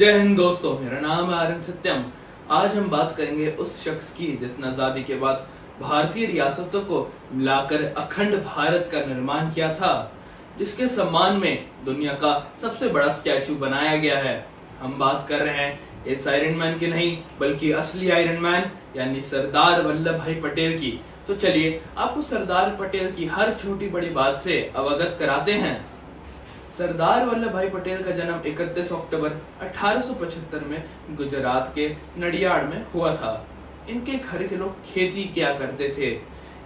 जय हिंद दोस्तों, मेरा नाम है आर्यन सत्यम। आज हम बात करेंगे उस शख्स की जिसने आजादी के बाद भारतीय रियासतों को मिलाकर अखंड भारत का निर्माण किया था, जिसके सम्मान में दुनिया का सबसे बड़ा स्टैचू बनाया गया है। हम बात कर रहे हैं इस आयरन मैन की नहीं, बल्कि असली आयरन मैन यानी सरदार वल्लभ भाई पटेल की। तो चलिए आपको सरदार पटेल की हर छोटी बड़ी बात से अवगत कराते हैं। सरदार वल्लभ भाई पटेल का जन्म 31 अक्टूबर 1875 में गुजरात के नडियाड में हुआ था। इनके घर के लोग खेती किया करते थे।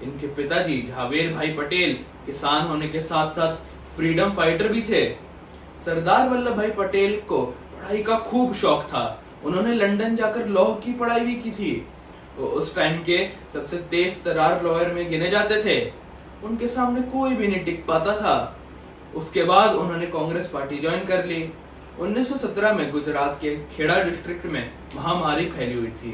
इनके पिताजी झावेर भाई पटेल किसान होने के साथ साथ फ्रीडम फाइटर भी थे। सरदार वल्लभ भाई पटेल को पढ़ाई का खूब शौक था। उन्होंने लंदन जाकर लॉ की पढ़ाई भी की थी। वो उस टाइम के सबसे तेज तर्रार लॉयर में गिने जाते थे। उनके सामने कोई भी नहीं टिक पाता था। उसके बाद उन्होंने कांग्रेस पार्टी ज्वाइन कर ली। 1917 में गुजरात के खेड़ा डिस्ट्रिक्ट में महामारी फैली हुई थी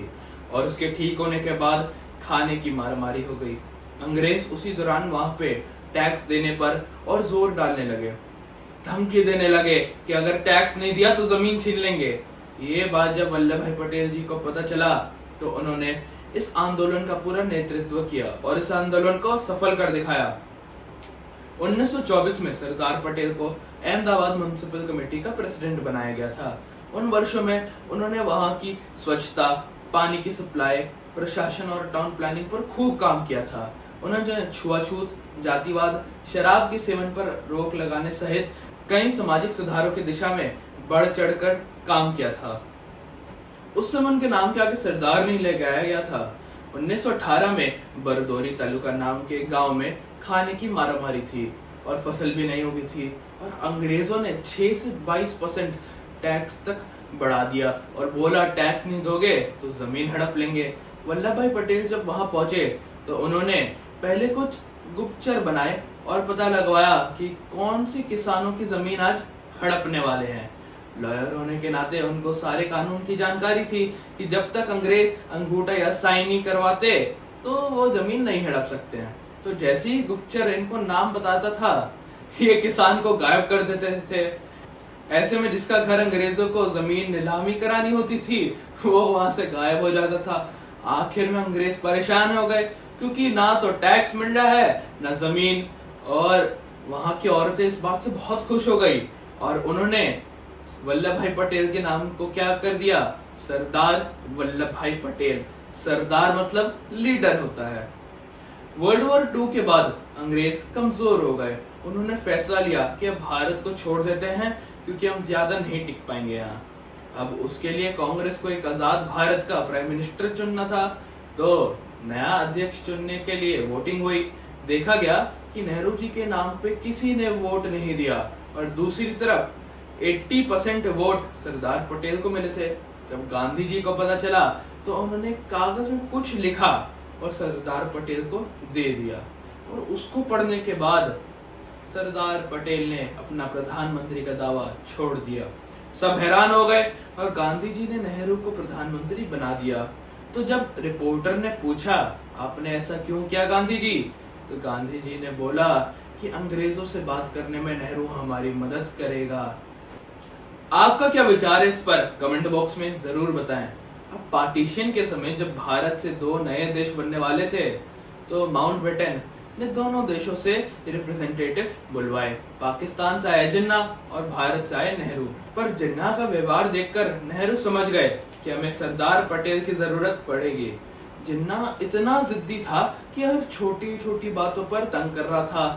और उसके ठीक होने के बाद खाने की मारामारी हो गई। अंग्रेज उसी दौरान वहां पे टैक्स देने पर और जोर डालने लगे, धमकी देने लगे कि अगर टैक्स नहीं दिया तो जमीन छीन लेंगे। ये बात जब वल्लभ भाई पटेल जी को पता चला तो उन्होंने इस आंदोलन का पूरा नेतृत्व किया और इस आंदोलन को सफल कर दिखाया। 1924 में सरदार पटेल को अहमदाबाद म्युनिसिपल कमेटी का प्रेसिडेंट बनाया गया था। उन वर्षों में उन्होंने वहां की स्वच्छता, पानी की सप्लाई, प्रशासन और टाउन प्लानिंग पर खूब काम किया था। उन्होंने छुआछूत, जातिवाद, शराब के सेवन पर रोक लगाने सहित कई सामाजिक सुधारों की दिशा में बढ़ चढ़कर काम किया था। उस समय उनके नाम के आगे सरदार नहीं लगाया गया था। 1918 में बरदौरी तालुका नाम के गांव में खाने की मारामारी थी और फसल भी नहीं उगी थी और अंग्रेजों ने 6 से 22% टैक्स तक बढ़ा दिया और बोला टैक्स नहीं दोगे तो जमीन हड़प लेंगे। वल्लभ भाई पटेल जब वहां पहुंचे तो उन्होंने पहले कुछ गुप्तचर बनाए और पता लगवाया कि कौन से किसानों की जमीन आज हड़पने वाले हैं। लॉयर होने के नाते उनको सारे कानून की जानकारी थी कि जब तक अंग्रेज अंगूठा या साइन नहीं करवाते तो वो जमीन नहीं हड़प सकते हैं। तो जैसे ही गुप्तचर इनको नाम बताता था, ये किसान को गायब कर देते थे। ऐसे में जिसका घर अंग्रेजों को जमीन नीलामी करानी होती थी वो वहां से गायब हो जाता था। आखिर में अंग्रेज परेशान हो गए क्योंकि ना तो टैक्स मिल रहा है ना जमीन, और वहां की औरतें इस बात से बहुत खुश हो गई और उन्होंने वल्लभ भाई पटेल के नाम को क्या कर दिया, सरदार वल्लभ भाई पटेल। सरदार मतलब लीडर होता है। वर्ल्ड वॉर 2 के बाद अंग्रेज कमजोर हो गए। उन्होंने फैसला लिया कि अब भारत को छोड़ देते हैं क्योंकि हम ज्यादा नहीं टिक पाएंगे यहाँ। अब उसके लिए कांग्रेस को एक आजाद भारत का प्राइम मिनिस्टर चुनना था, तो नया अध्यक्ष चुनने के लिए वोटिंग हुई। देखा गया कि नेहरू जी के नाम पे किसी ने वोट नहीं दिया और दूसरी तरफ 80% वोट सरदार पटेल को मिले थे। जब गांधी जी को पता चला तो उन्होंने कागज में कुछ लिखा और सरदार पटेल को दे दिया और उसको पढ़ने के बाद सरदार पटेल ने अपना प्रधानमंत्री का दावा छोड़ दिया। सब हैरान हो गए और गांधी जी ने नेहरू को प्रधानमंत्री बना दिया। तो जब रिपोर्टर ने पूछा आपने ऐसा क्यों किया गांधी जी, तो गांधी जी ने बोला कि अंग्रेजों से बात करने में नेहरू हमारी मदद करेगा। आपका क्या विचार है इस पर कमेंट बॉक्स में जरूर बताएं। अब पार्टीशन के समय जब भारत से 2 नए देश बनने वाले थे तो माउंटबेटन ने दोनों देशों से रिप्रेजेंटेटिव बुलवाए। पाकिस्तान से आए जिन्ना और भारत से आए नेहरू। पर जिन्ना का व्यवहार देखकर नेहरू समझ गए कि हमें सरदार पटेल की जरूरत पड़ेगी। जिन्ना इतना जिद्दी था कि हर छोटी छोटी बातों पर तंग कर रहा था।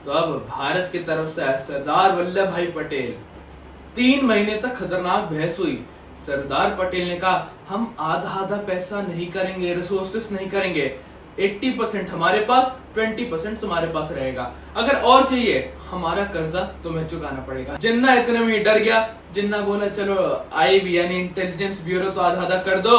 तो अब भारत की तरफ से आए सरदार वल्लभ भाई पटेल। 3 महीने तक खतरनाक बहस हुई। सरदार पटेल ने कहा हम आधा पैसा नहीं करेंगे, रिसोर्सेस नहीं करेंगे, 80% हमारे पास, 20% तुम्हारे पास रहेगा। अगर और चाहिए हमारा कर्जा तुम्हें चुकाना पड़ेगा। जिन्ना इतने में ही डर गया। जिन्ना बोला चलो आईबी यानी इंटेलिजेंस ब्यूरो तो आधा कर दो।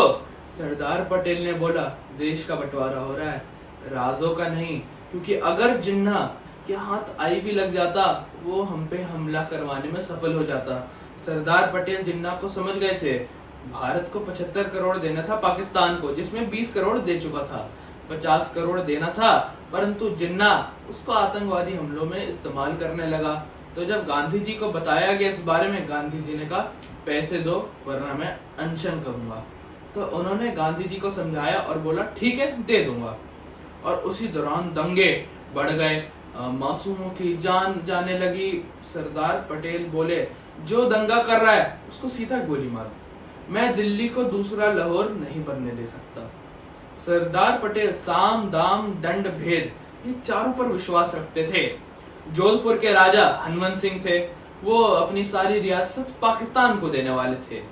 सरदार पटेल ने बोला देश का बंटवारा हो रहा है, राजों का नहीं, क्योंकि अगर जिन्ना के हाथ आईबी लग जाता वो हम पे हमला करवाने में सफल हो जाता। सरदार पटेल जिन्ना को समझ गए थे। भारत को 75 करोड़ देना था पाकिस्तान को, जिसमें 20 करोड़ दे चुका था। 50 करोड़ देना था, परंतु जिन्ना उसको आतंकवादी हमलों में इस्तेमाल करने लगा। तो जब गांधी जी को बताया गया इस बारे में, गांधी जी ने कहा पैसे दो वरना मैं अनशन करूंगा। तो उन्होंने गांधी जी को समझाया और बोला ठीक है दे दूंगा। और उसी दौरान दंगे बढ़ गए, मासूमों की जान जाने लगी। सरदार पटेल बोले जो दंगा कर रहा है उसको सीधा गोली मारो, मैं दिल्ली को दूसरा लाहौर नहीं बनने दे सकता। सरदार पटेल साम दाम दंड भेद ये चारों पर विश्वास रखते थे। जोधपुर के राजा हनुमंत सिंह थे, वो अपनी सारी रियासत पाकिस्तान को देने वाले थे।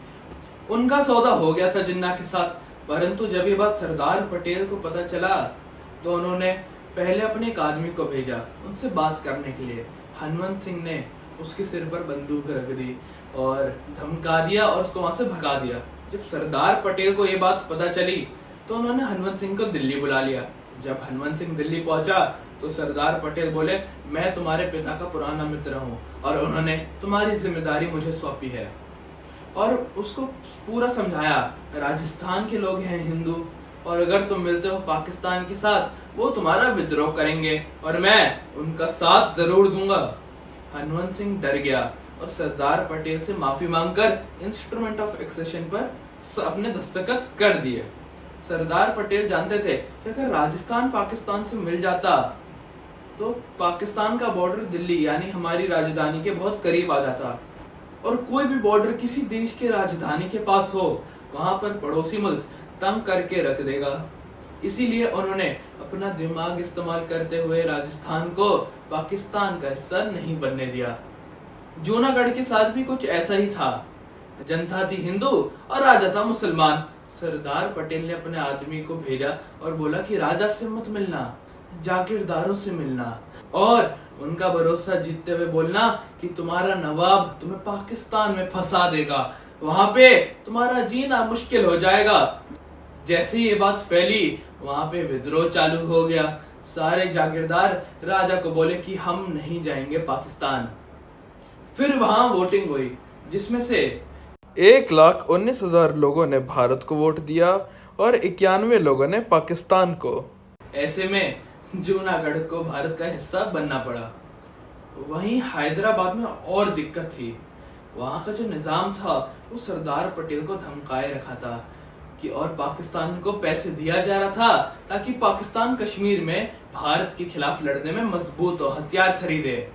उनका सौदा हो गया था जिन्ना के साथ, परंतु जब ये बात सरदार पटेल को पता चला तो उन्होंने पहले अपने एक आदमी को भेजा उनसे बात करने के लिए। हनुमंत सिंह ने उसके सिर पर बंदूक रख दी और धमका दिया और उसको वहां से भगा दिया। जब सरदार पटेल को ये बात पता चली तो उन्होंने हनुमंत सिंह को दिल्ली बुला लिया। जब हनुमंत सिंह दिल्ली पहुंचा तो सरदार पटेल बोले मैं तुम्हारे पिता का पुराना मित्र हूँ और उन्होंने तुम्हारी जिम्मेदारी मुझे सौंपी है। और उसको पूरा समझाया राजस्थान के लोग हैं हिंदू, और अगर तुम मिलते हो पाकिस्तान के साथ वो तुम्हारा विद्रोह करेंगे और मैं उनका साथ जरूर दूंगा। हनुमंत सिंह डर गया और सरदार पटेल से माफी मांगकर इंस्ट्रूमेंट ऑफ एक्सेशन पर अपने दस्तखत कर दिए। सरदार पटेल जानते थे कि अगर राजस्थान पाकिस्तान से मिल जाता तो पाकिस्तान का बॉर्डर दिल्ली यानी हमारी राजधानी के बहुत करीब आ जाता, और कोई भी बॉर्डर किसी देश के राजधानी के पास हो वहां पर पड़ोसी मुल्क तंग करके रख देगा। इसीलिए उन्होंने अपना दिमाग इस्तेमाल करते हुए राजस्थान को पाकिस्तान का हिस्सा नहीं बनने दिया। जूनागढ़ के साथ भी कुछ ऐसा ही था। जनता थी हिंदू और राजा था मुसलमान। सरदार पटेल ने अपने आदमी को भेजा और बोला कि राजा से मत मिलना, जागीरदारों से मिलना और उनका भरोसा जीतते हुए बोलना कि तुम्हारा नवाब तुम्हें पाकिस्तान में फंसा देगा, वहां पे तुम्हारा जीना मुश्किल हो जाएगा। जैसे ही ये बात फैली वहां पे विद्रोह चालू हो गया। सारे जागीरदार राजा को बोले कि हम नहीं जाएंगे पाकिस्तान। फिर वहां वोटिंग हुई जिसमें से 1,19,000 लोगों ने भारत को वोट दिया और 91 लोगों ने पाकिस्तान को। ऐसे में जूनागढ़ को भारत का हिस्सा बनना पड़ा। वहीं हैदराबाद में और दिक्कत थी। वहां का जो निजाम था वो सरदार पटेल को धमकाए रखा था कि और पाकिस्तान को पैसे दिया जा रहा था ताकि पाकिस्तान कश्मीर में भारत के खिलाफ लड़ने में मजबूत हो, हथियार खरीदे।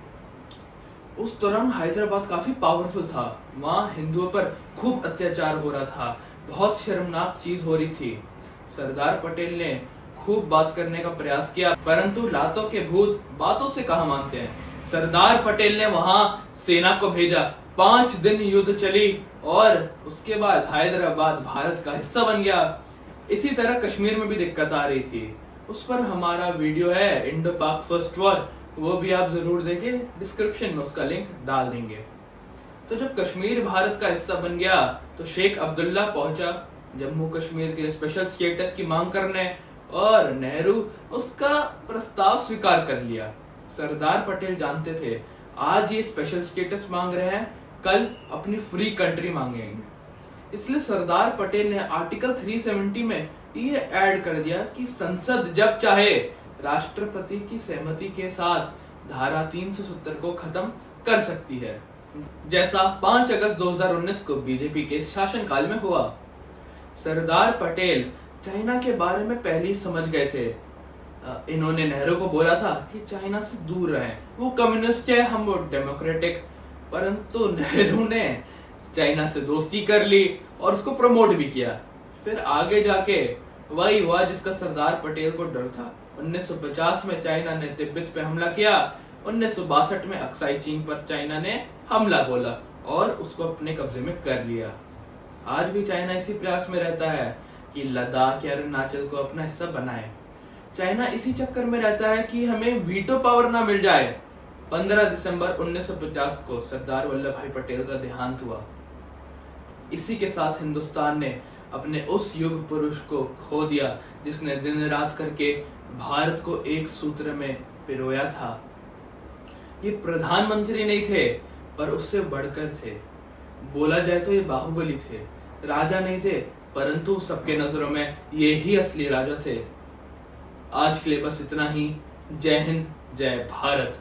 उस दौरान हैदराबाद काफी पावरफुल था, वहां हिंदुओं पर खूब अत्याचार हो रहा था, बहुत शर्मनाक चीज हो रही थी। सरदार पटेल ने खूब बात करने का प्रयास किया, परंतु लातों के भूत बातों से कहा मानते हैं। सरदार पटेल ने वहां सेना को भेजा, 5 दिन युद्ध चली और उसके बाद हैदराबाद भारत का हिस्सा बन गया। इसी तरह कश्मीर में भी दिक्कत आ रही थी, उस पर हमारा वीडियो है इंडो पाक फर्स्ट वॉर, वो भी आप जरूर देखें, डिस्क्रिप्शन में उसका लिंक डाल देंगे। तो जब कश्मीर भारत का हिस्सा बन गया तो शेख अब्दुल्ला पहुंचा जम्मू कश्मीर के लिए स्पेशल स्टेटस की मांग करने, और नेहरू उसका प्रस्ताव स्वीकार कर लिया। सरदार पटेल जानते थे आज ये स्पेशल स्टेटस मांग रहे हैं, कल अपनी फ्री कंट्री मांगेंगे। इसलिए सरदार पटेल ने आर्टिकल 370 में ये ऐड कर दिया कि संसद जब चाहे राष्ट्रपति की सहमति के साथ धारा 370 को खत्म कर सकती है, जैसा 5 अगस्त 2019 को बीजेपी के शासनकाल में हुआ। सरदार पटेल चाइना के बारे में पहले ही समझ गए थे। इन्होंने नेहरू को बोला था कि चाइना से दूर रहें, वो कम्युनिस्ट है, हम वो डेमोक्रेटिक। परंतु नेहरू ने चाइना से दोस्ती कर ली और उसको प्रमोट भी किया। फिर आगे जाके वही हुआ जिसका सरदार पटेल को डर था। 1950 में चाइना ने तिब्बत पे हमला किया, 1962 में अक्साई चीन पर चाइना ने हमला बोला और उसको अपने कब्जे में कर लिया। आज भी चाइना इसी प्रयास में रहता है कि लद्दाख या अरुणाचल को अपना हिस्सा बनाए। चाइना इसी चक्कर में रहता है कि हमें वीटो पावर ना मिल जाए। 15 दिसंबर 1950 को सरदार वल्लभ भाई पटेल का देहांत हुआ। इसी के साथ हिंदुस्तान ने अपने उस युग पुरुष को खो दिया जिसने दिन रात करके भारत को एक सूत्र में पिरोया था। ये प्रधानमंत्री नहीं थे पर उससे बढ़कर थे। बोला जाए तो ये बाहुबली थे, राजा नहीं थे, परंतु सबके नजरों में ये ही असली राजा थे। आज के लिए बस इतना ही। जय हिंद, जय भारत।